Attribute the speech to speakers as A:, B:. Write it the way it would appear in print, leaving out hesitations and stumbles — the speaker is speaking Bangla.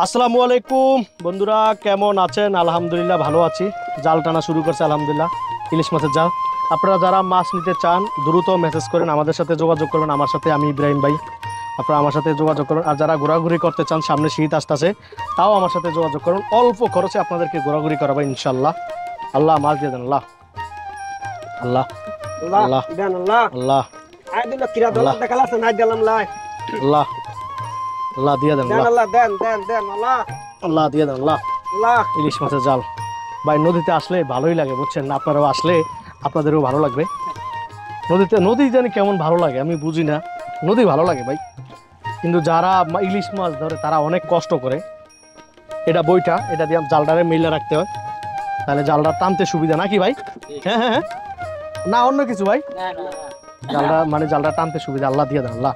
A: আসসালামু আলাইকুম বন্ধুরা, কেমন আছেন? আলহামদুলিল্লাহ ভালো আছি। জাল টানা শুরু করছে আলহামদুলিল্লাহ, ইলিশ মাছের জাল। আপনারা যারা মাছ নিতে চান দ্রুত মেসেজ করেন, আমাদের সাথে যোগাযোগ করবেন। আমার সাথে, আমি ইব্রাহিম ভাই, আপনারা আমার সাথে যোগাযোগ করুন। আর যারা ঘোরাঘুরি করতে চান, সামনে শীত আসতেছে, তাও আমার সাথে যোগাযোগ করুন। অল্প খরচে আপনাদেরকে ঘোরাঘুরি করাবো ইনশাল্লাহ। আল্লাহ মাছ দিয়ে দেন। আল্লাহ আল্লাহ
B: আল্লাহ
A: আল্লাহ
B: দেন আল্লাহ
A: আল্লাহ
B: আই দিল কিরা
A: আল্লাহ
B: দলার দেখালাছ নাই দিলাম লাই
A: আল্লাহ আল্লাহ দিয়ে দেন।
B: দেন
A: আল্লাহ
B: আল্লাহ দেন দেন দেন আল্লাহ
A: আল্লাহ দিয়ে দেন। আল্লাহ
B: আল্লাহ
A: ইলিশ মাছের জাল ভাই, নদীতে আসলে ভালোই লাগে বুঝছেন। আপনারাও আসলে আপনাদেরও ভালো লাগবে। নদী জানি কেমন ভালো লাগে আমি বুঝি না, নদী ভালো লাগে ভাই। কিন্তু যারা ইলিশ মাছ ধরে তারা অনেক কষ্ট করে। এটা বইটা, এটা দিয়ে জালটারে মিলে রাখতে হয়, তাহলে জালটা টানতে সুবিধা নাকি ভাই? হ্যাঁ হ্যাঁ হ্যাঁ, না অন্য কিছু ভাই, জালটা মানে জালটা টানতে সুবিধা। আল্লাহ দিয়ে দেন। আল্লাহ